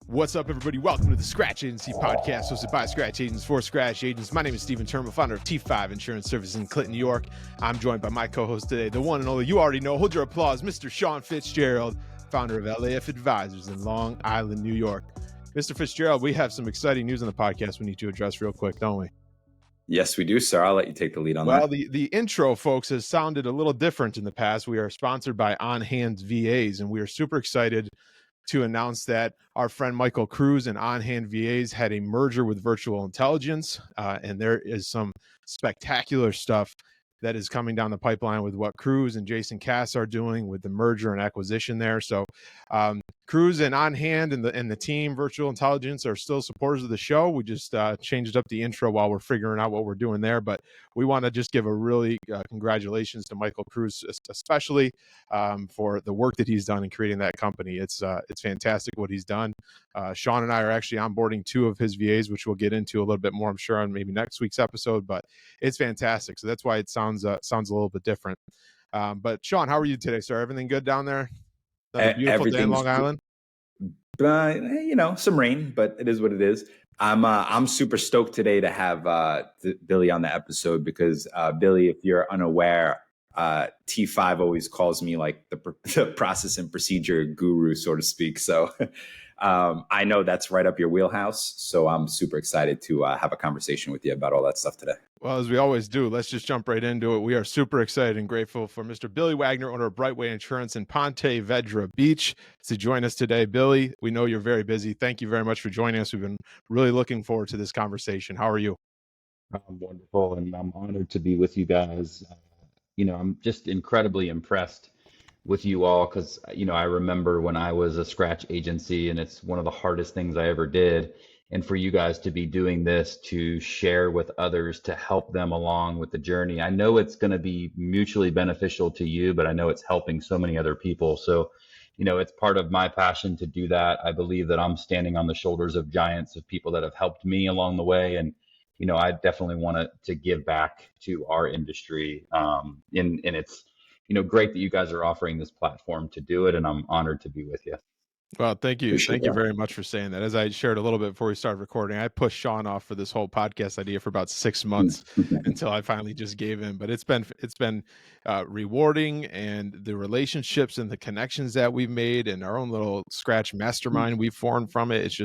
What's up, everybody? Welcome to the Scratch Agency podcast, hosted by Scratch Agents for Scratch Agents. My name is Stephen Turnbull, founder of T5 Insurance Services in Clinton, New York. I'm joined by my co-host today, the one and only, you already know, hold your applause, Mr. Sean Fitzgerald, founder of LAF Advisors in Long Island, New York. Mr. Fitzgerald, we have some exciting news on the podcast we need to address real quick, don't we? Yes, we do, sir. I'll let you take the lead on that. Well, the intro, folks, has sounded a little different in the past. We are sponsored by On Hand VAs, and we are super excited to announce that our friend Michael Cruz and On Hand VAs had a merger with Virtual Intelligence, and there is some spectacular stuff that is coming down the pipeline with what Cruz and Jason Cass are doing with the merger and acquisition there. So Cruz and On Hand and the team Virtual Intelligence are still supporters of the show. We just changed up the intro while we're figuring out what we're doing there, but we want to just give a really congratulations to Michael Cruz, especially for the work that he's done in creating that company. It's fantastic what he's done. Sean and I are actually onboarding two of his VAs, which we'll get into a little bit more, I'm sure, on maybe next week's episode, but it's fantastic. So that's why it sounds a little bit different. But Sean, how are you today, sir? Everything good down there? Beautiful day in Long Island. Some rain, but it is what it is. I'm super stoked today to have Billy on the episode because Billy, if you're unaware, T5 always calls me like the process and procedure guru, so to speak. So I know that's right up your wheelhouse. So I'm super excited to have a conversation with you about all that stuff today. Well, as we always do, let's just jump right into it. We are super excited and grateful for Mr. Billy Wagner, owner of Brightway Insurance in Ponte Vedra Beach, to join us today. Billy, we know you're very busy. Thank you very much for joining us. We've been really looking forward to this conversation. How are you? I'm wonderful, and I'm honored to be with you guys. I'm just incredibly impressed with you all because, I remember when I was a scratch agency, and it's one of the hardest things I ever did. And for you guys to be doing this, to share with others, to help them along with the journey. I know it's going to be mutually beneficial to you, but I know it's helping so many other people. So, it's part of my passion to do that. I believe that I'm standing on the shoulders of giants, of people that have helped me along the way. And, I definitely want to give back to our industry. And it's, great that you guys are offering this platform to do it. And I'm honored to be with you. Well, thank you. Appreciate Thank you that. very much for saying that. As I shared a little bit before we started recording, I pushed Sean off for this whole podcast idea for about 6 months until I finally just gave in. But it's been rewarding, and the relationships and the connections that we've made and our own little scratch mastermind we've formed from it.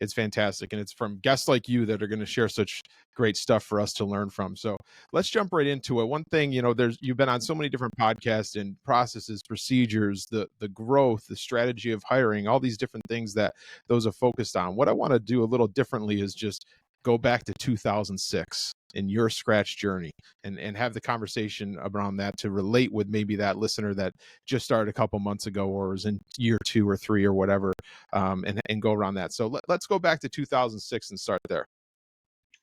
It's fantastic. And it's from guests like you that are going to share such great stuff for us to learn from. So let's jump right into it. One thing, you've been on so many different podcasts and processes, procedures, the growth, the strategy of hiring, all these different things that those are focused on. What I want to do a little differently is just go back to 2006 in your scratch journey and have the conversation around that to relate with maybe that listener that just started a couple months ago or is in year 2 or 3 or whatever, and go around that. So let's go back to 2006 and start there.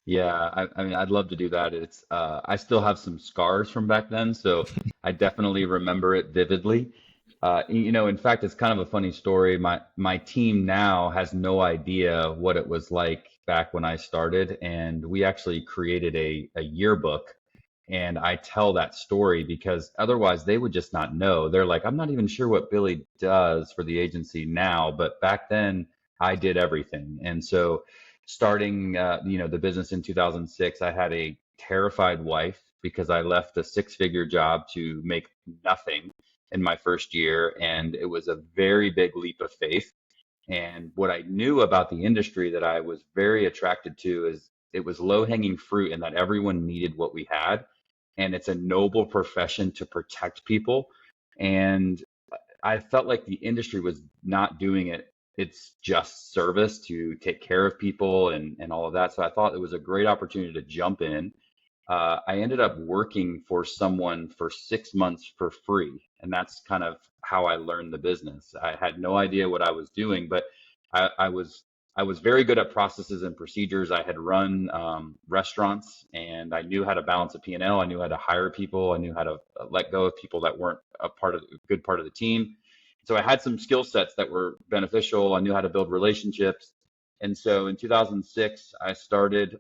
Yeah, I mean, I'd love to do that. It's I still have some scars from back then, so I definitely remember it vividly. In fact, it's kind of a funny story. My team now has no idea what it was like back when I started, and we actually created a yearbook, and I tell that story because otherwise they would just not know. They're like, I'm not even sure what Billy does for the agency now, but back then I did everything. And so starting the business in 2006, I had a terrified wife because I left a 6-figure job to make nothing in my first year, and it was a very big leap of faith. And what I knew about the industry that I was very attracted to is it was low-hanging fruit and that everyone needed what we had, and it's a noble profession to protect people. And I felt like the industry was not doing it. It's just service to take care of people and all of that. So I thought it was a great opportunity to jump in. I ended up working for someone for 6 months for free. And that's kind of how I learned the business. I had no idea what I was doing, but I was very good at processes and procedures. I had run restaurants, and I knew how to balance a P&L. I knew how to hire people. I knew how to let go of people that weren't a good part of the team. So I had some skill sets that were beneficial. I knew how to build relationships. And so in 2006, I started,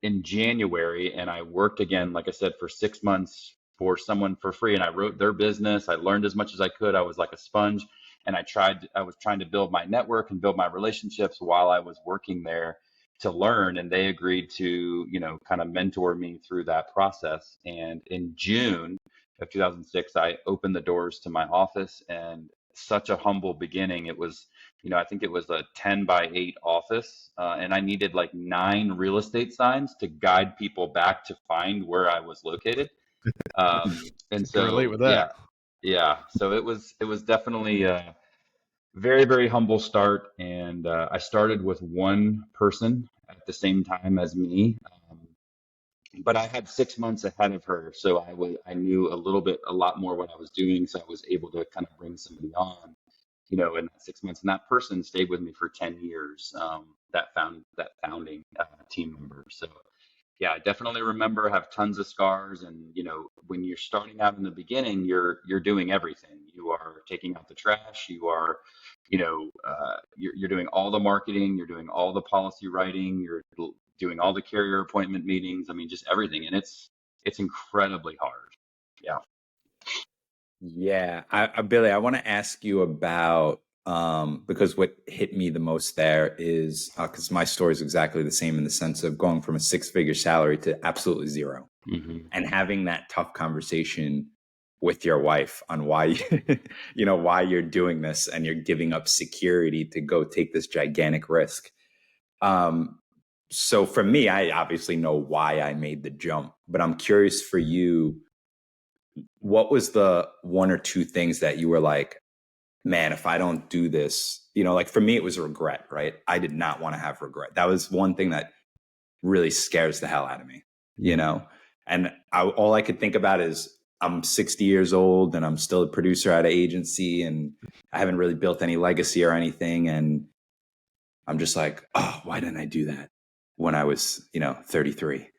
in January, and I worked again, like I said, for 6 months for someone for free. And I wrote their business. I learned as much as I could. I was like a sponge. And I was trying to build my network and build my relationships while I was working there to learn. And they agreed to, kind of mentor me through that process. And in June of 2006, I opened the doors to my office, and such a humble beginning. It was, I think it was a 10 by 8 office, and I needed like 9 real estate signs to guide people back to find where I was located. And Can relate so, with yeah, that. yeah. So it was definitely a very, very humble start. And I started with one person at the same time as me. But I had 6 months ahead of her, so I knew a lot more what I was doing, so I was able to kind of bring somebody on, in that 6 months, and that person stayed with me for 10 years. That founding team member. So yeah, I definitely remember, have tons of scars, and when you're starting out in the beginning, you're doing everything. You are taking out the trash. You are, you're doing all the marketing. You're doing all the policy writing. You're doing all the carrier appointment meetings. I mean, just everything, and it's incredibly hard. Yeah. Yeah, Billy, I want to ask you about because what hit me the most there is because my story is exactly the same in the sense of going from a 6-figure salary to absolutely zero, Hmm. and having that tough conversation with your wife on why why you're doing this and you're giving up security to go take this gigantic risk. So for me, I obviously know why I made the jump, but I'm curious for you, what was the 1 or 2 things that you were like, man, if I don't do this, like for me, it was regret, right? I did not want to have regret. That was one thing that really scares the hell out of me, you Hmm. know? And all I could think about is I'm 60 years old and I'm still a producer at an agency and I haven't really built any legacy or anything. And I'm just like, oh, why didn't I do that when I was, 33?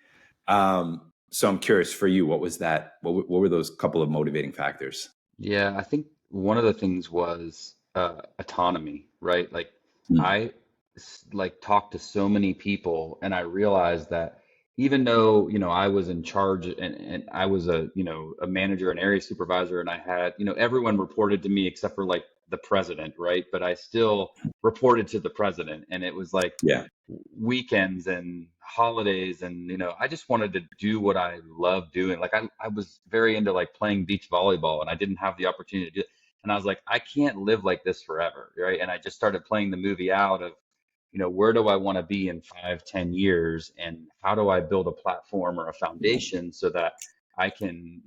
So I'm curious for you, what was that? What were those couple of motivating factors? Yeah, I think one of the things was autonomy, right? Like Mm. I like talked to so many people, and I realized that even though, I was in charge, and I was a manager, an area supervisor, and I had, everyone reported to me except for like the president, right? But I still reported to the president, and it was like Yeah. weekends and holidays, and I just wanted to do what I love doing. Like I was very into like playing beach volleyball, and I didn't have the opportunity to do it. And I was like, I can't live like this forever, right? And I just started playing the movie out of, where do I want to be in 5, 10 years, and how do I build a platform or a foundation so that I can,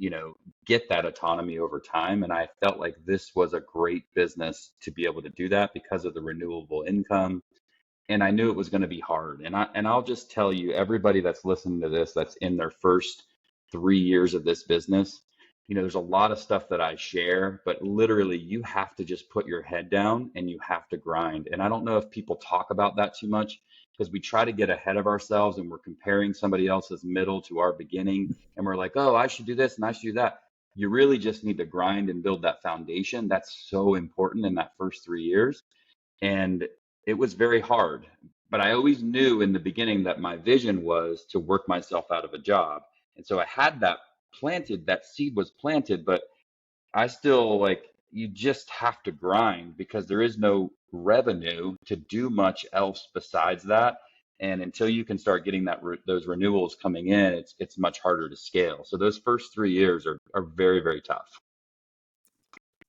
get that autonomy over time. And I felt like this was a great business to be able to do that because of the renewable income, and I knew it was going to be hard. And I'll just tell you, everybody that's listening to this, that's in their first 3 years of this business, there's a lot of stuff that I share, but literally you have to just put your head down and you have to grind. And I don't know if people talk about that too much, because we try to get ahead of ourselves and we're comparing somebody else's middle to our beginning, and we're like, oh, I should do this and I should do that. You really just need to grind and build that foundation. That's so important in that first 3 years. And it was very hard, but I always knew in the beginning that my vision was to work myself out of a job. And so I had that planted, that seed was planted, but I still, like, you just have to grind because there is no revenue to do much else besides that. And until you can start getting those renewals coming in, it's much harder to scale. So those first 3 years are very, very tough.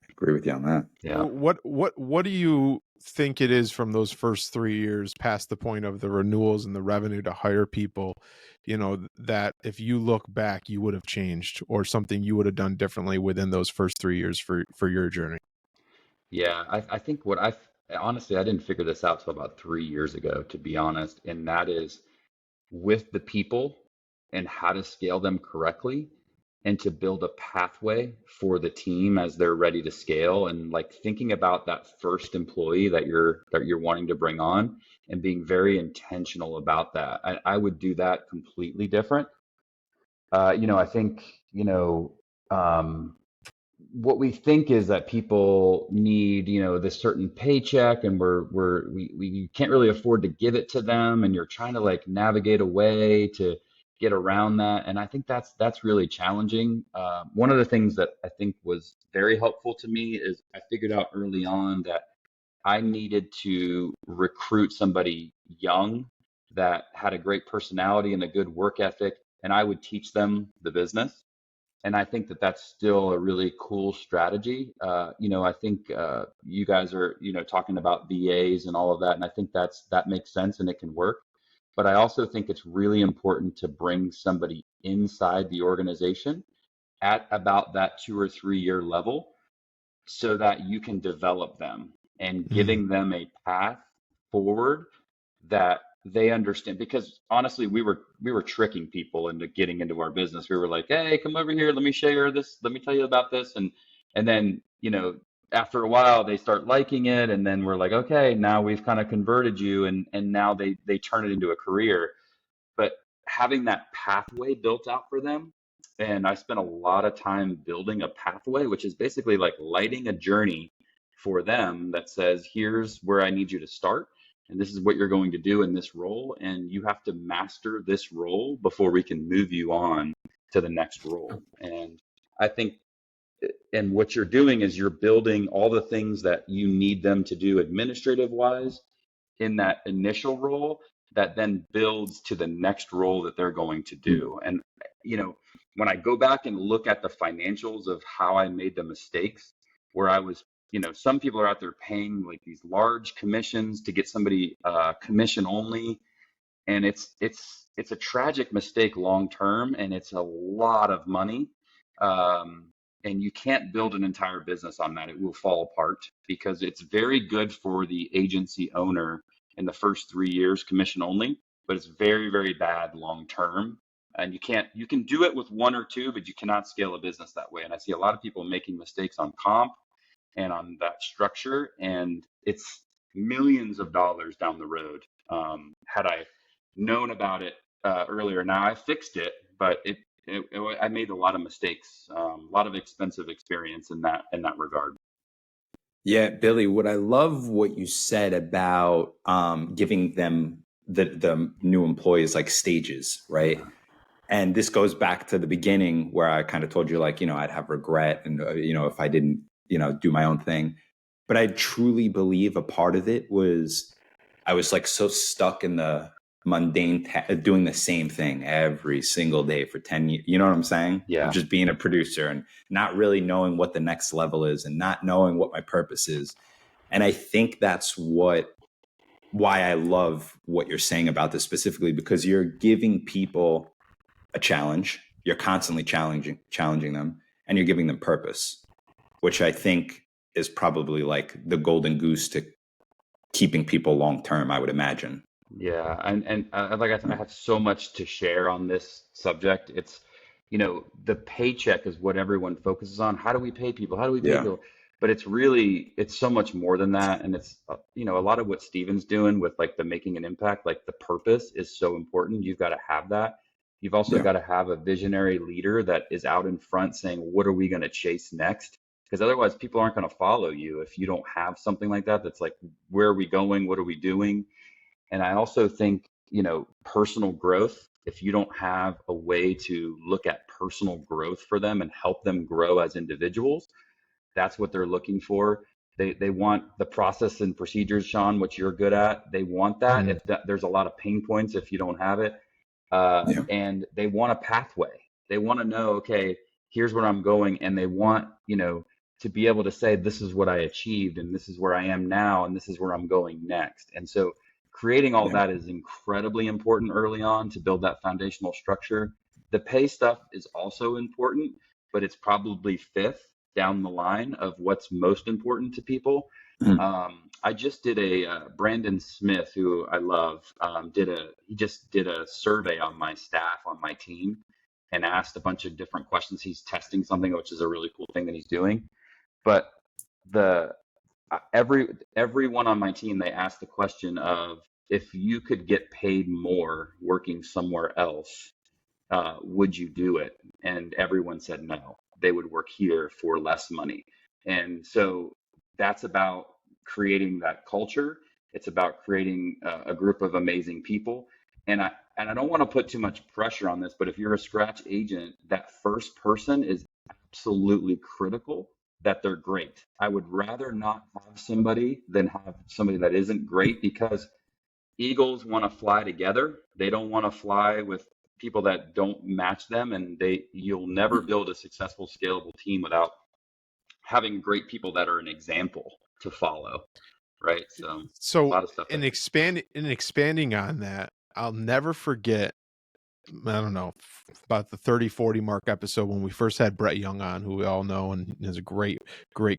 Agree with you on that. Yeah. What do you think it is from those first 3 years past the point of the renewals and the revenue to hire people, that if you look back, you would have changed, or something you would have done differently within those first 3 years for your journey? Yeah, I think honestly, I didn't figure this out till about 3 years ago, to be honest. And that is with the people and how to scale them correctly, and to build a pathway for the team as they're ready to scale, and like thinking about that first employee that you're wanting to bring on, and being very intentional about that. I would do that completely different. I think, um, what we think is that people need, this certain paycheck, and we can't really afford to give it to them, and you're trying to like navigate a way to get around that. And I think that's really challenging. One of the things that I think was very helpful to me is I figured out early on that I needed to recruit somebody young that had a great personality and a good work ethic, and I would teach them the business. And I think that that's still a really cool strategy. I think you guys are, talking about VAs and all of that, and I think that makes sense and it can work. But I also think it's really important to bring somebody inside the organization at about that 2 or 3 year level so that you can develop them and Mm. giving them a path forward that they understand. Because honestly, we were tricking people into getting into our business. We were like, hey, come over here, let me share this, let me tell you about this. And then, after a while they start liking it, and then we're like, okay, now we've kind of converted you, and now they turn it into a career. But having that pathway built out for them, and I spent a lot of time building a pathway, which is basically like lighting a journey for them that says, here's where I need you to start, and this is what you're going to do in this role, and you have to master this role before we can move you on to the next role. And I think, and what you're doing is you're building all the things that you need them to do administrative wise in that initial role that then builds to the next role that they're going to do. And, when I go back and look at the financials of how I made the mistakes, where I was, some people are out there paying like these large commissions to get somebody commission only. And it's a tragic mistake long term, and it's a lot of money. And you can't build an entire business on that. It will fall apart because it's very good for the agency owner in the first 3 years, commission only, but it's very, very bad long term. And you can do it with one or two, but you cannot scale a business that way. And I see a lot of people making mistakes on comp and on that structure, and it's millions of dollars down the road. Had I known about it earlier, now I fixed it, but I made a lot of mistakes, a lot of expensive experience in that regard. Yeah, Billy, what I love what you said about giving them the new employees like stages, right? And this goes back to the beginning where I kind of told you, like, I'd have regret and, if I didn't, do my own thing. But I truly believe a part of it was I was like so stuck in the mundane, doing the same thing every single day for 10 years. You know what I'm saying? Yeah. Of just being a producer and not really knowing what the next level is and not knowing what my purpose is. And I think that's why I love what you're saying about this specifically, because you're giving people a challenge. You're constantly challenging them, and you're giving them purpose, which I think is probably like the golden goose to keeping people long term, I would imagine. Yeah, and like I have so much to share on this subject. It's, the paycheck is what everyone focuses on. How do we pay people? How do we pay Yeah. people? But it's so much more than that. And it's, a lot of what Steven's doing with like the making an impact, like the purpose is so important. You've got to have that. You've also Yeah. got to have a visionary leader that is out in front saying, what are we going to chase next? Because otherwise people aren't going to follow you if you don't have something like that. That's like, where are we going? What are we doing? And I also think, personal growth, if you don't have a way to look at personal growth for them and help them grow as individuals, that's what they're looking for. They want the process and procedures, Sean, which you're good at. They want that. Mm. If there's a lot of pain points if you don't have it. Yeah. And they want a pathway. They want to know, okay, here's where I'm going. And they want, to be able to say, this is what I achieved, and this is where I am now, and this is where I'm going next. And so creating all Yeah. that is incredibly important early on to build that foundational structure. The pay stuff is also important, but it's probably fifth down the line of what's most important to people. Mhm. I just did Brandon Smith, who I love, he just did a survey on my staff, on my team, and asked a bunch of different questions. He's testing something, which is a really cool thing that he's doing. But the everyone on my team, they asked the question of, if you could get paid more working somewhere else, would you do it? And everyone said no. They would work here for less money. And so that's about creating that culture. It's about creating a group of amazing people. And and I don't want to put too much pressure on this, but if you're a scratch agent, that first person is absolutely critical that they're great. I would rather not have somebody than have somebody that isn't great, because eagles want to fly together. They don't want to fly with people that don't match them, and you'll never build a successful, scalable team without having great people that are an example to follow, right? So a So lot of stuff there. expanding on that, I'll never forget, I don't know, about the 30-40 mark episode when we first had Brett Young on, who we all know and is a great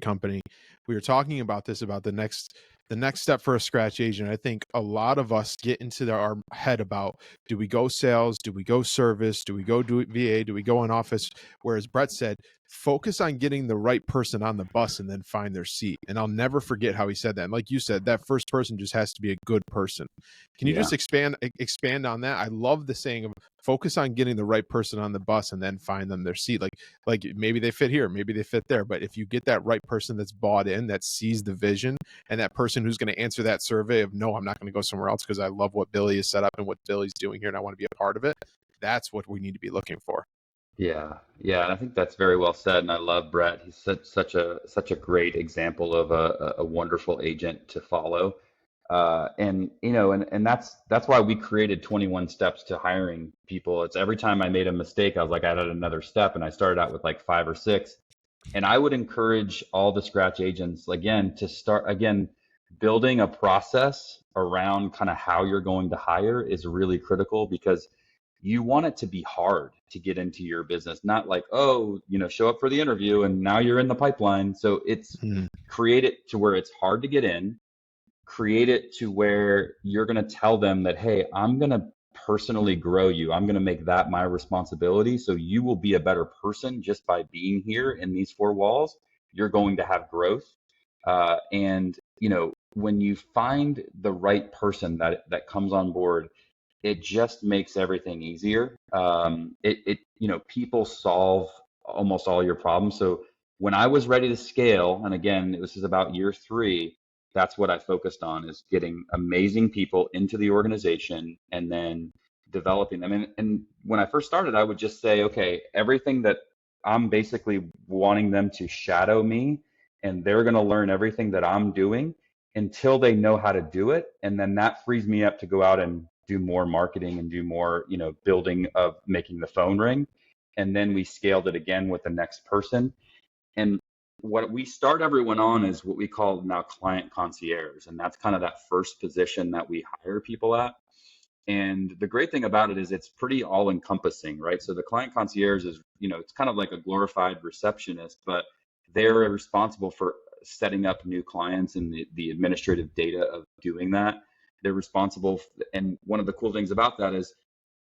company. We were talking about this, about the next step for a scratch agent. I think a lot of us get into our head about, do we go sales? Do we go service? Do we go do VA? Do we go in office? Whereas Brett said, focus on getting the right person on the bus and then find their seat. And I'll never forget how he said that. And like you said, that first person just has to be a good person. Can you just expand on that? I love the saying of focus on getting the right person on the bus and then find them their seat. Like maybe they fit here, maybe they fit there. But if you get that right person that's bought in, that sees the vision, and that person who's going to answer that survey of, no, I'm not going to go somewhere else because I love what Billy has set up and what Billy's doing here and I want to be a part of it, that's what we need to be looking for. Yeah, yeah, and I think that's very well said. And I love Brett. He's such a great example of a wonderful agent to follow. And and that's why we created 21 steps to hiring people. It's every time I made a mistake, I was like, I added another step, and I started out with like 5 or 6. And I would encourage all the scratch agents, again, to start building a process around kind of how you're going to hire is really critical, because you want it to be hard to get into your business, not like, oh, show up for the interview and now you're in the pipeline. So it's create it to where it's hard to get in, create it to where you're going to tell them that, hey, I'm going to personally grow you. I'm going to make that my responsibility. So you will be a better person just by being here in these 4 walls. You're going to have growth. And when you find the right person that comes on board, it just makes everything easier. People solve almost all your problems. So when I was ready to scale, and again, this is about year 3, that's what I focused on, is getting amazing people into the organization and then developing them. And when I first started, I would just say, okay, everything that I'm basically wanting them to shadow me, and they're going to learn everything that I'm doing until they know how to do it. And then that frees me up to go out and do more marketing and do more, building of making the phone ring. And then we scaled it again with the next person. And what we start everyone on is what we call now client concierge. And that's kind of that first position that we hire people at. And the great thing about it is it's pretty all encompassing, right? So the client concierge is, it's kind of like a glorified receptionist, but they're responsible for setting up new clients and the administrative data of doing that. They're responsible. And one of the cool things about that is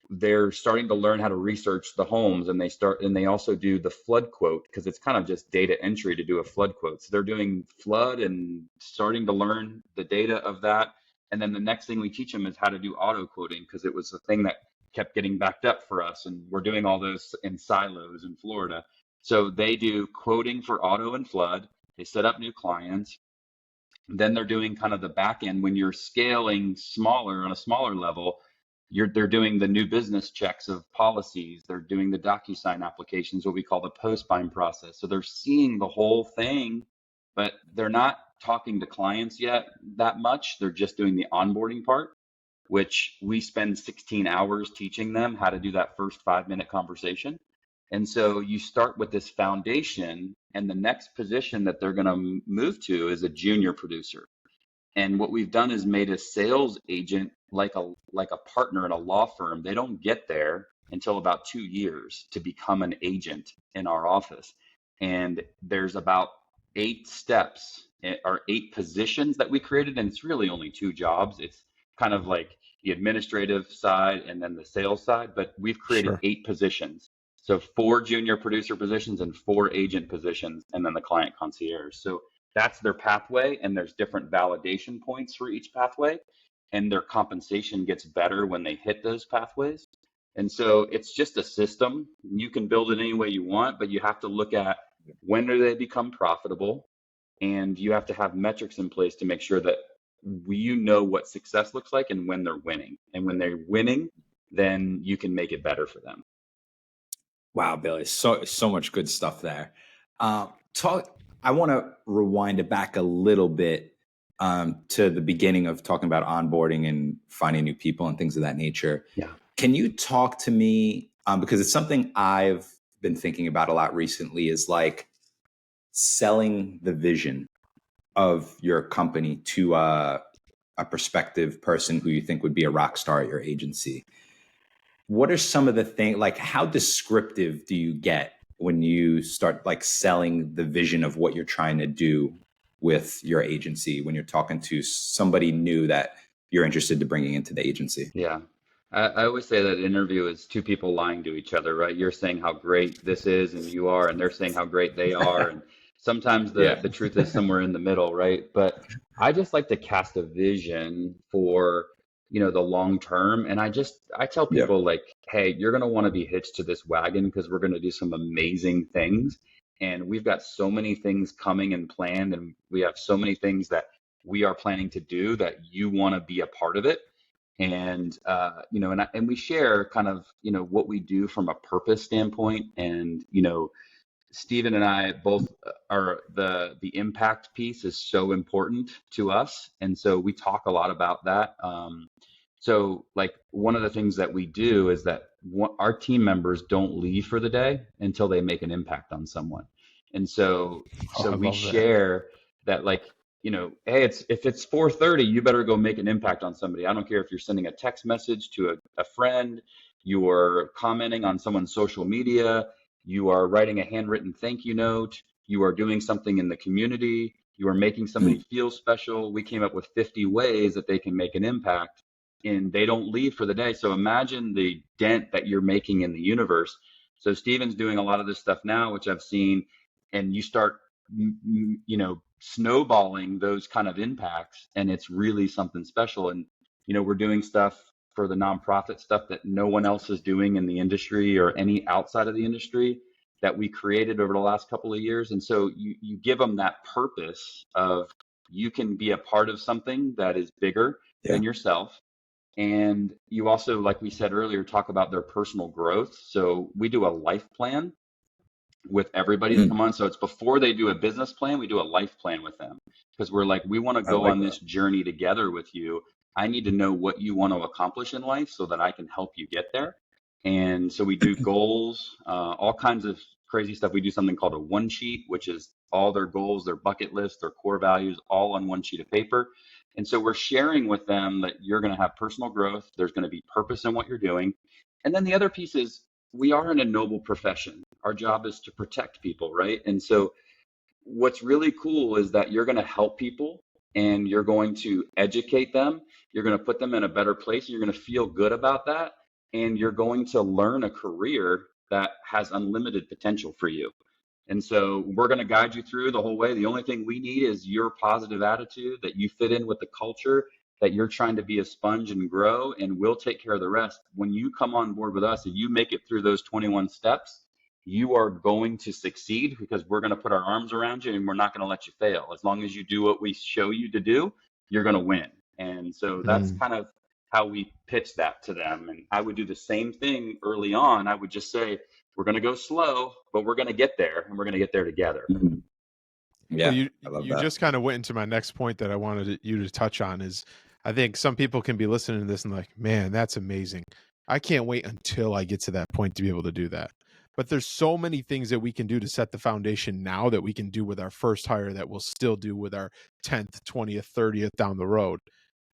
they're starting to learn how to research the homes, and they also do the flood quote, because it's kind of just data entry to do a flood quote. So they're doing flood and starting to learn the data of that. And then the next thing we teach them is how to do auto quoting, because it was the thing that kept getting backed up for us. And we're doing all those in silos in Florida. So they do quoting for auto and flood. They set up new clients. Then they're doing kind of the back end. When you're scaling smaller on a smaller level, they're doing the new business checks of policies. They're doing the DocuSign applications, what we call the post-bind process. So they're seeing the whole thing, but they're not talking to clients yet that much. They're just doing the onboarding part, which we spend 16 hours teaching them how to do that first 5-minute conversation. And so you start with this foundation, and the next position that they're going to move to is a junior producer. And what we've done is made a sales agent like a partner in a law firm. They don't get there until about 2 years to become an agent in our office. And there's about 8 steps or 8 positions that we created, and it's really only 2 jobs. It's kind of like the administrative side and then the sales side, but we've created 8 positions. So 4 junior producer positions and 4 agent positions, and then the client concierge. So that's their pathway, and there's different validation points for each pathway, and their compensation gets better when they hit those pathways. And so it's just a system. You can build it any way you want, but you have to look at when do they become profitable, and you have to have metrics in place to make sure that what success looks like and when they're winning. And when they're winning, then you can make it better for them. Wow, Billy, so much good stuff there. I want to rewind it back a little bit to the beginning of talking about onboarding and finding new people and things of that nature. Yeah. Can you talk to me, because it's something I've been thinking about a lot recently, is like selling the vision of your company to a prospective person who you think would be a rock star at your agency. What are some of the things, like how descriptive do you get when you start like selling the vision of what you're trying to do with your agency when you're talking to somebody new that you're interested to bringing into the agency? Yeah. I always say that interview is two people lying to each other, right? You're saying how great this is and you are, and they're saying how great they are. And sometimes Yeah. the truth is somewhere in the middle, right? But I just like to cast a vision for, the long term. And I tell Yeah. people like, hey, you're going to want to be hitched to this wagon because we're going to do some amazing things. And we've got so many things coming and planned, and we have so many things that we are planning to do that you want to be a part of it. And and we share kind of what we do from a purpose standpoint. And Stephen and I both are the impact piece is so important to us, and so we talk a lot about that. So like one of the things that we do is that our team members don't leave for the day until they make an impact on someone. And so I we love that. share that, like, hey, if it's 4:30, you better go make an impact on somebody. I don't care if you're sending a text message to a friend, you are commenting on someone's social media, you are writing a handwritten thank you note, you are doing something in the community, you are making somebody feel special. We came up with 50 ways that they can make an impact, and they don't leave for the day. So imagine the dent that you're making in the universe. So Steven's doing a lot of this stuff now, which I've seen, and you start, snowballing those kind of impacts, and it's really something special. And, we're doing stuff for the nonprofit stuff that no one else is doing in the industry or any outside of the industry that we created over the last couple of years. And so you give them that purpose of you can be a part of something that is bigger than yourself. And you also, like we said earlier, talk about their personal growth. So we do a life plan with everybody that come on. So it's before they do a business plan, we do a life plan with them, because we're like, we want to go on this journey together with you. I need to know what you want to accomplish in life so that I can help you get there. And so we do goals, all kinds of crazy stuff. We do something called a one sheet, which is all their goals, their bucket list, their core values, all on one sheet of paper. And so we're sharing with them that you're going to have personal growth. There's going to be purpose in what you're doing. And then the other piece is, we are in a noble profession. Our job is to protect people, right? And so what's really cool is that you're going to help people, and you're going to educate them. You're going to put them in a better place, and you're going to feel good about that. And you're going to learn a career that has unlimited potential for you. And so we're going to guide you through the whole way. The only thing we need is your positive attitude, that you fit in with the culture, that you're trying to be a sponge and grow, and we'll take care of the rest. When you come on board with us and you make it through those 21 steps, you are going to succeed, because we're going to put our arms around you and we're not going to let you fail. As long as you do what we show you to do, you're going to win. And so that's kind of how we pitch that to them. And I would do the same thing early on. I would just say, we're going to go slow, but we're going to get there, and we're going to get there together. Yeah, Well, I love you that. just kind of went into my next point that I wanted you to touch on is, I think some people can be listening to this and like, man, that's amazing. I can't wait until I get to that point to be able to do that. But there's so many things that we can do to set the foundation now that we can do with our first hire that we'll still do with our 10th, 20th, 30th down the road.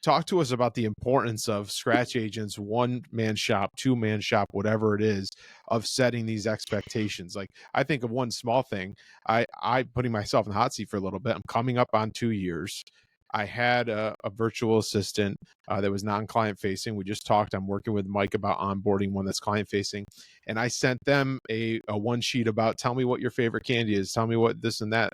Talk to us about the importance of scratch agents, one man shop, two man shop, whatever it is, of setting these expectations. Like, I think of one small thing. I putting myself in the hot seat for a little bit. I'm coming up on 2 years. I had a virtual assistant that was non-client facing. We just talked. I'm working with Mike about onboarding one that's client facing, and I sent them a one sheet about, tell me what your favorite candy is, tell me what this and that,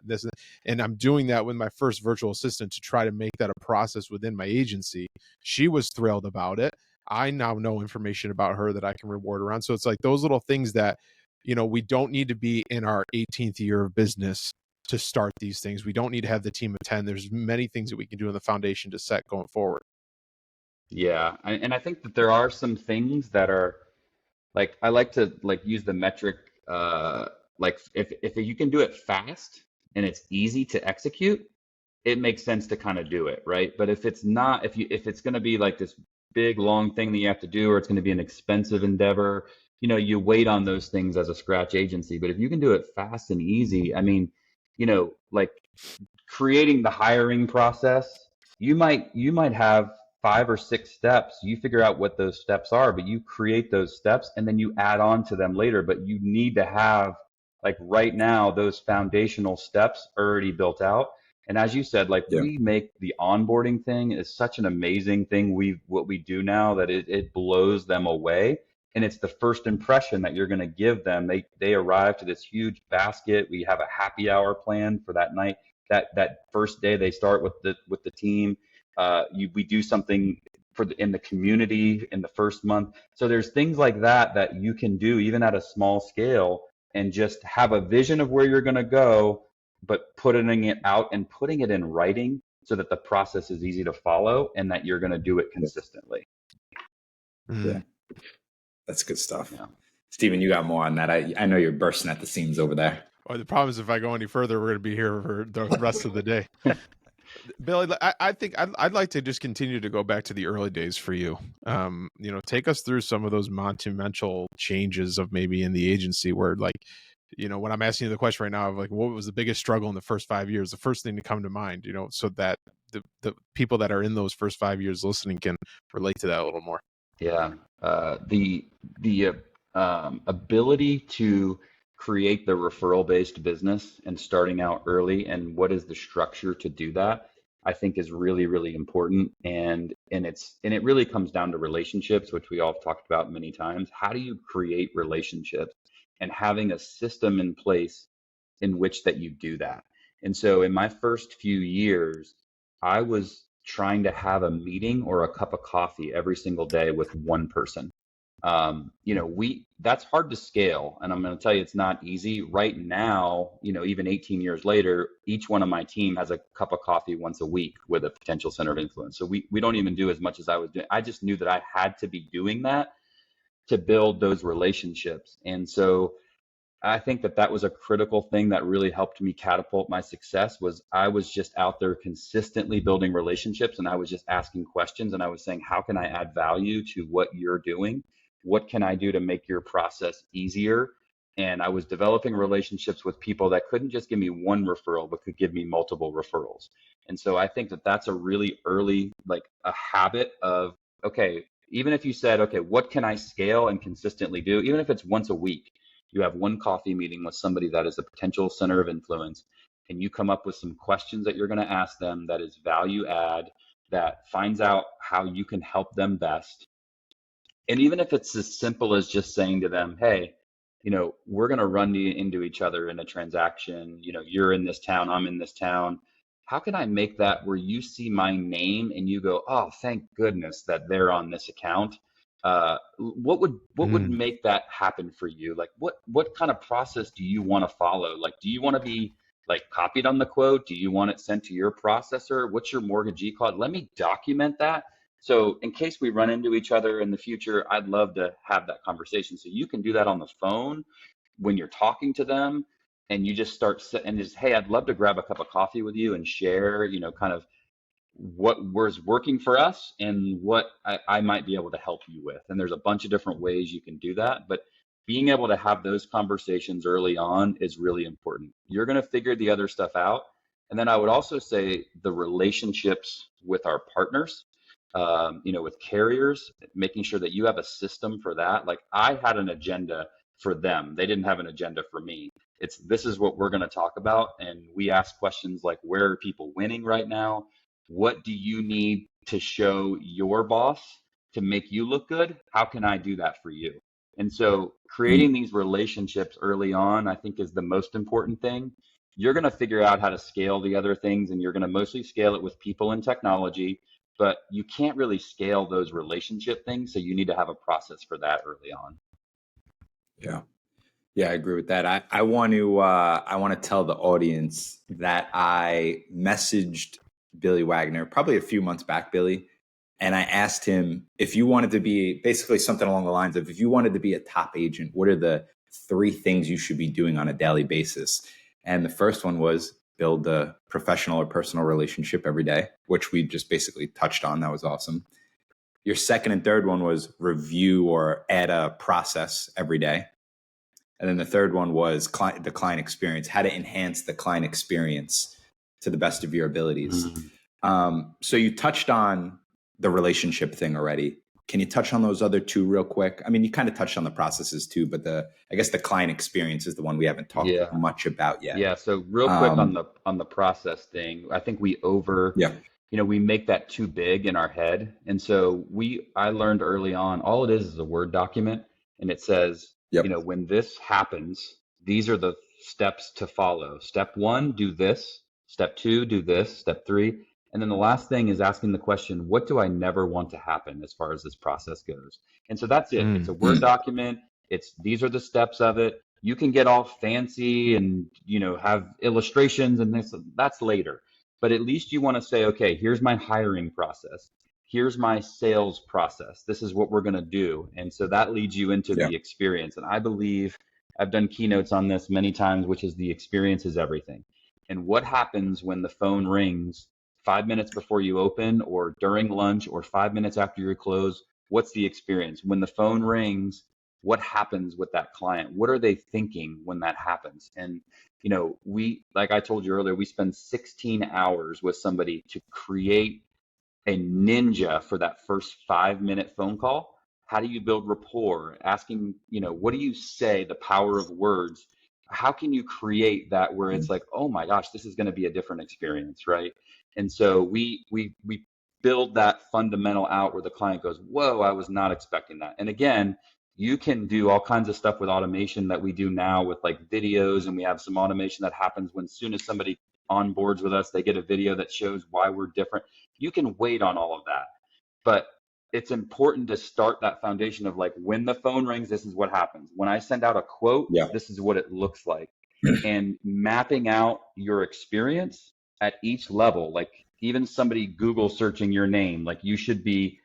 and I'm doing that with my first virtual assistant to try to make that a process within my agency. She was thrilled about it. I now know information about her that I can reward around. So it's like those little things that, we don't need to be in our 18th year of business to start these things. We don't need to have the team of 10. There's many things that we can do in the foundation to set going forward. Yeah. And I think that there are some things that are like, I like to like use the metric, like if you can do it fast and it's easy to execute, it makes sense to kind of do it, right? But if it's not, if it's going to be like this big long thing that you have to do, or it's going to be an expensive endeavor, you wait on those things as a scratch agency. But if you can do it fast and easy, I mean, like creating the hiring process, you might have 5 or 6 steps. You figure out what those steps are, but you create those steps and then you add on to them later. But you need to have, like right now, those foundational steps already built out. And as you said, like Yeah. we make the onboarding thing is such an amazing thing. What we do now that it blows them away. And it's the first impression that you're going to give them. They arrive to this huge basket. We have a happy hour plan for that night. That first day they start with the team. We do something in the community in the first month. So there's things like that you can do even at a small scale, and just have a vision of where you're going to go, but putting it out and putting it in writing so that the process is easy to follow and that you're going to do it consistently. Yeah. That's good stuff. Yeah. Steven, you got more on that. I know you're bursting at the seams over there. Well, the problem is if I go any further, we're going to be here for the rest of the day. Billy, I think I'd like to just continue to go back to the early days for you. Take us through some of those monumental changes of maybe in the agency where, like, when I'm asking you the question right now of like, what was the biggest struggle in the first 5 years? The first thing to come to mind, so that the people that are in those first 5 years listening can relate to that a little more. Yeah. The ability to create the referral-based business and starting out early, and what is the structure to do that, I think is really, really important. And it really comes down to relationships, which we all have talked about many times. How do you create relationships, and having a system in place in which that you do that? And so in my first few years, I was trying to have a meeting or a cup of coffee every single day with one person. That's hard to scale, and I'm going to tell you it's not easy right now. Even 18 years later, each one of my team has a cup of coffee once a week with a potential center of influence. So we don't even do as much as I was doing. I just knew that I had to be doing that to build those relationships. And so I think that was a critical thing that really helped me catapult my success. Was I was just out there consistently building relationships, and I was just asking questions, and I was saying, how can I add value to what you're doing? What can I do to make your process easier? And I was developing relationships with people that couldn't just give me one referral, but could give me multiple referrals. And so I think that that's a really early, like a habit of, okay, even if you said, okay, what can I scale and consistently do? Even if it's once a week, you have one coffee meeting with somebody that is a potential center of influence, and you come up with some questions that you're going to ask them that is value add, that finds out how you can help them best. And even if it's as simple as just saying to them, hey, we're going to run into each other in a transaction. You're in this town, I'm in this town. How can I make that where you see my name and you go, oh, thank goodness that they're on this account? What would make that happen for you? Like, what kind of process do you want to follow? Like, do you want to be like copied on the quote? Do you want it sent to your processor? What's your mortgagee called? Let me document that. So in case we run into each other in the future, I'd love to have that conversation. So you can do that on the phone when you're talking to them, and you just start and just, hey, I'd love to grab a cup of coffee with you and share, kind of what was working for us and what I might be able to help you with. And there's a bunch of different ways you can do that, but being able to have those conversations early on is really important. You're going to figure the other stuff out. And then I would also say the relationships with our partners, with carriers, making sure that you have a system for that. Like I had an agenda for them. They didn't have an agenda for me. This is what we're going to talk about. And we ask questions like, where are people winning right now? What do you need to show your boss to make you look good? How can I do that for you? And so creating these relationships early on, I think, is the most important thing. You're going to figure out how to scale the other things, and you're going to mostly scale it with people and technology, but you can't really scale those relationship things. So you need to have a process for that early on. Yeah. Yeah, I agree with that. I want to tell the audience that I messaged Billy Wagner probably a few months back, Billy, And I asked him if you wanted to be basically something along the lines of, if you wanted to be a top agent, what are the 3 things you should be doing on a daily basis? And the first one was build a professional or personal relationship every day, which we just basically touched on. That was awesome. Your second and third one was review or add a process every day. And then the third one was the client experience, how to enhance the client experience to the best of your abilities. So you touched on the relationship thing already. Can you touch on those other 2 real quick? I mean, you kind of touched on the processes too, but I guess the client experience is the one we haven't talked much about yet. Yeah. So real quick on the process thing, I think we we make that too big in our head. And so I learned early on, all it is a Word document, and it says, when this happens, these are the steps to follow. Step 1, do this. Step 2, do this. Step 3. And then the last thing is asking the question, what do I never want to happen as far as this process goes? And so that's it. It's a Word document. These are the steps of it. You can get all fancy and, have illustrations and that's later. But at least you want to say, okay, here's my hiring process. Here's my sales process. This is what we're going to do. And so that leads you into the experience. And I believe I've done keynotes on this many times, which is the experience is everything. And what happens when the phone rings 5 minutes before you open or during lunch or 5 minutes after you close? What's the experience? When the phone rings, what happens with that client? What are they thinking when that happens? And, like I told you earlier, we spend 16 hours with somebody to create a ninja for that first 5-minute phone call. How do you build rapport? Asking, what do you say? The power of words. How can you create that where it's like, oh my gosh, this is going to be a different experience, right? And so we build that fundamental out where the client goes, whoa, I was not expecting that. And again, you can do all kinds of stuff with automation that we do now with like videos, and we have some automation that happens when soon as somebody onboards with us, they get a video that shows why we're different. You can wait on all of that, but it's important to start that foundation of like, when the phone rings, this is what happens. When I send out a quote, this is what it looks like. And mapping out your experience at each level, like even somebody Google searching your name, like you should be,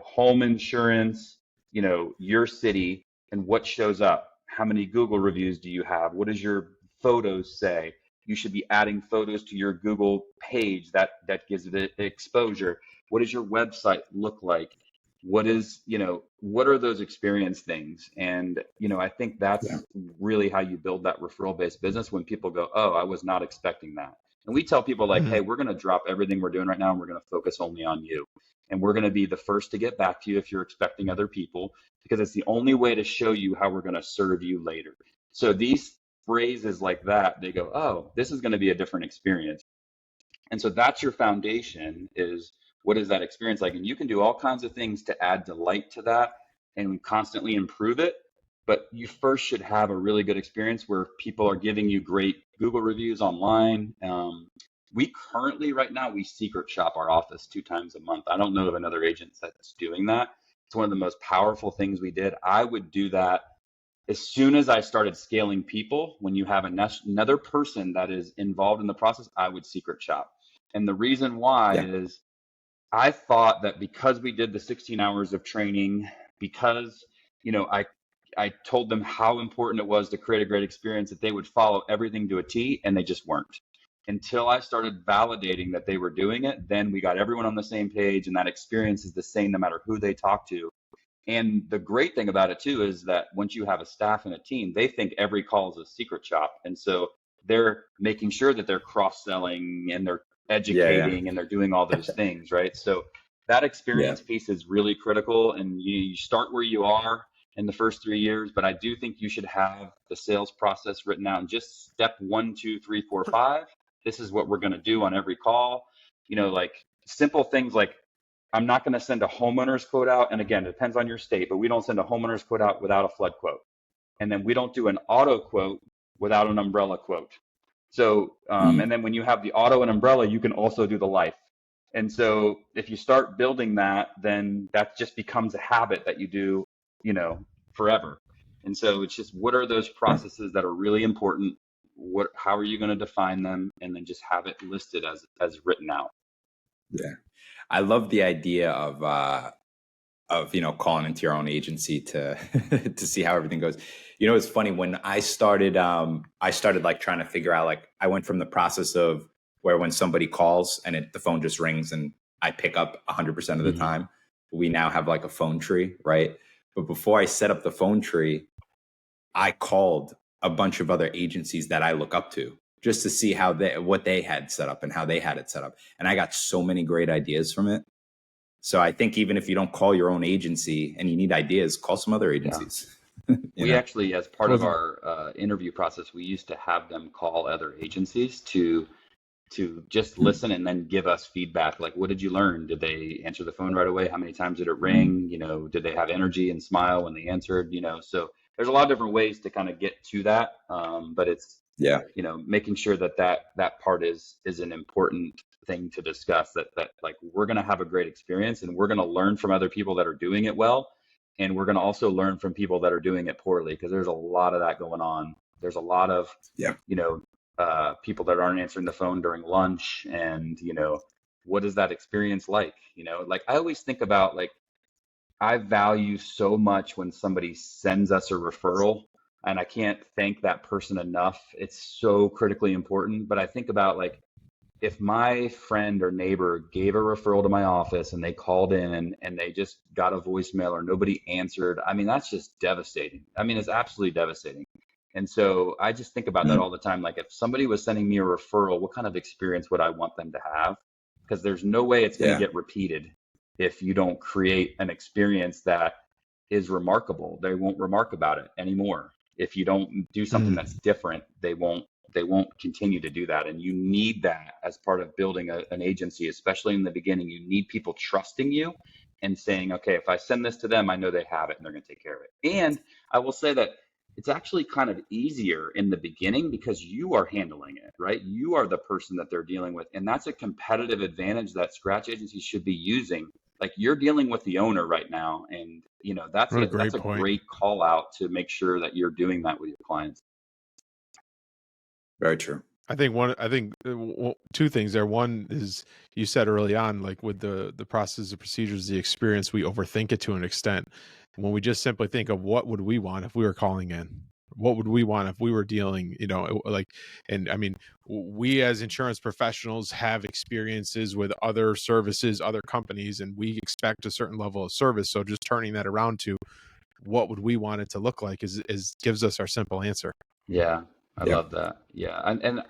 home insurance, your city, and what shows up. How many Google reviews do you have? What does your photos say? You should be adding photos to your Google page that gives it exposure. What does your website look like? What are those experience things? And, I think that's really how you build that referral-based business, when people go, oh, I was not expecting that. And we tell people like, hey, we're going to drop everything we're doing right now, and we're going to focus only on you. And we're going to be the first to get back to you if you're expecting other people, because it's the only way to show you how we're going to serve you later. So these phrases like that, they go, oh, this is going to be a different experience. And so that's your foundation, is what is that experience like? And you can do all kinds of things to add delight to that and constantly improve it. But you first should have a really good experience where people are giving you great Google reviews online. We currently, right now, we secret shop our office 2 times a month. I don't know of another agent that's doing that. It's one of the most powerful things we did. I would do that as soon as I started scaling people. When you have another person that is involved in the process, I would secret shop. And the reason why is I thought that because we did the 16 hours of training, because, I told them how important it was to create a great experience, that they would follow everything to a T, and they just weren't. Until I started validating that they were doing it, then we got everyone on the same page, and that experience is the same no matter who they talk to. And the great thing about it too is that once you have a staff and a team, they think every call is a secret shop. And so they're making sure that they're cross-selling and they're educating and they're doing all those things, right? So that experience piece is really critical, and you start where you are in the first 3 years, but I do think you should have the sales process written out, and just step 1, 2, 3, 4, 5. This is what we're going to do on every call. Like simple things like, I'm not going to send a homeowner's quote out. And again, it depends on your state, but we don't send a homeowner's quote out without a flood quote. And then we don't do an auto quote without an umbrella quote. So, and then when you have the auto and umbrella, you can also do the life. And so if you start building that, then that just becomes a habit that you do, forever. And so it's just, what are those processes that are really important? How are you going to define them? And then just have it listed as written out. Yeah. I love the idea of calling into your own agency to to see how everything goes. It's funny, when I started like trying to figure out, like, I went from the process of where when somebody calls and the phone just rings and I pick up 100% of the time. We now have like a phone tree, right? But before I set up the phone tree, I called a bunch of other agencies that I look up to just to see what they had set up and how they had it set up. And I got so many great ideas from it. So I think even if you don't call your own agency and you need ideas, call some other agencies. Yeah. We actually, as part of our interview process, we used to have them call other agencies to just listen and then give us feedback. Like, what did you learn? Did they answer the phone right away? How many times did it ring? Did they have energy and smile when they answered? So there's a lot of different ways to kind of get to that. But it's, making sure that part is an important thing to discuss, that like, we're going to have a great experience and we're going to learn from other people that are doing it well. And we're going to also learn from people that are doing it poorly, because there's a lot of that going on. There's a lot of, people that aren't answering the phone during lunch, and what is that experience like? Like, I always think about, like, I value so much when somebody sends us a referral, and I can't thank that person enough. It's so critically important. But I think about, like, if my friend or neighbor gave a referral to my office and they called in and they just got a voicemail or nobody answered, I mean, that's just devastating. I mean, it's absolutely devastating. And so I just think about that all the time. Like, if somebody was sending me a referral, what kind of experience would I want them to have? Because there's no way it's going to get repeated if you don't create an experience that is remarkable. They won't remark about it anymore. If you don't do something that's different, they won't continue to do that. And you need that as part of building an agency, especially in the beginning. You need people trusting you and saying, okay, if I send this to them, I know they have it and they're going to take care of it. And I will say that it's actually kind of easier in the beginning because you are handling it, right? You are the person that they're dealing with. And that's a competitive advantage that scratch agencies should be using. Like, you're dealing with the owner right now. And, that's a great call out to make sure that you're doing that with your clients. Very true. I think two things there. One is, you said early on, like, with the process, the procedures, the experience, we overthink it to an extent. When we just simply think of what would we want if we were calling in, what would we want if we were dealing, and I mean, we as insurance professionals have experiences with other services, other companies, and we expect a certain level of service. So just turning that around to what would we want it to look like is gives us our simple answer. Yeah. I love that. Yeah. And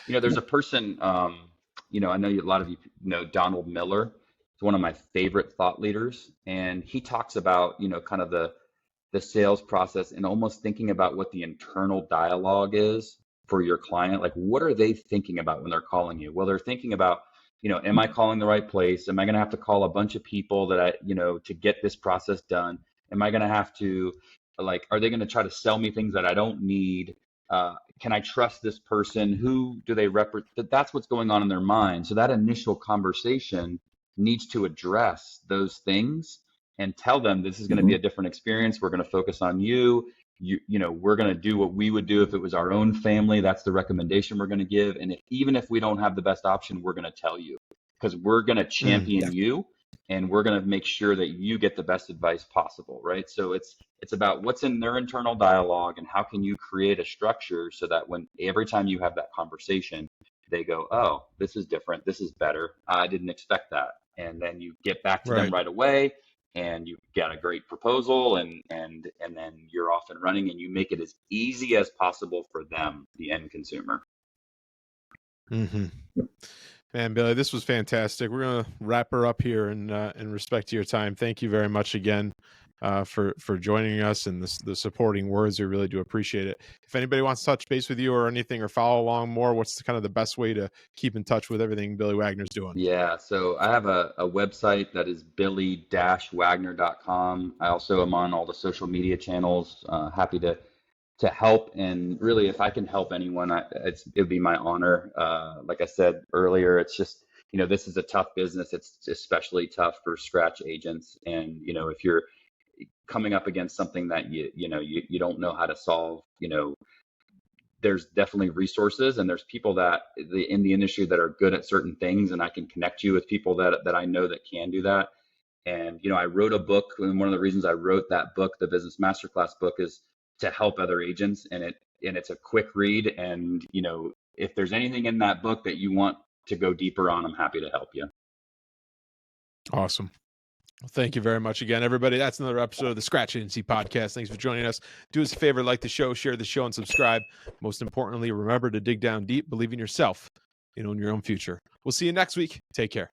there's a person, I know a lot of you know Donald Miller. He's one of my favorite thought leaders. And he talks about, kind of the sales process and almost thinking about what the internal dialogue is for your client. Like, what are they thinking about when they're calling you? Well, they're thinking about, am I calling the right place? Am I going to have to call a bunch of people that to get this process done? Am I going to have to, like, are they going to try to sell me things that I don't need? Can I trust this person? Who do they represent? That's what's going on in their mind. So that initial conversation needs to address those things and tell them this is going to be a different experience. We're going to focus on you. We're going to do what we would do if it was our own family. That's the recommendation we're going to give. And even if we don't have the best option, we're going to tell you, because we're going to champion you, and we're going to make sure that you get the best advice possible, right? So it's about what's in their internal dialogue and how can you create a structure so that every time you have that conversation, they go, oh, this is different. This is better. I didn't expect that. And then you get back to them right away, and you get a great proposal, and then you're off and running, and you make it as easy as possible for them, the end consumer. Man, Billy, this was fantastic. We're going to wrap her up here in respect to your time. Thank you very much again for joining us and the supporting words. We really do appreciate it. If anybody wants to touch base with you or anything, or follow along more, what's kind of the best way to keep in touch with everything Billy Wagner's doing? Yeah, so I have a website that is billy-wagner.com. I also am on all the social media channels. Happy to help, and really, if I can help anyone, it would be my honor. Like I said earlier, it's just, this is a tough business. It's especially tough for scratch agents, and if you're coming up against something that you don't know how to solve, there's definitely resources, and there's people that in the industry that are good at certain things, and I can connect you with people that I know that can do that. And, I wrote a book, and one of the reasons I wrote that book, the Business Masterclass book, is to help other agents. And it's a quick read. And, if there's anything in that book that you want to go deeper on, I'm happy to help you. Awesome. Well, thank you very much again, everybody. That's another episode of the Scratch Agency Podcast. Thanks for joining us. Do us a favor, like the show, share the show, and subscribe. Most importantly, remember to dig down deep, believe in yourself, and own your own future. We'll see you next week. Take care.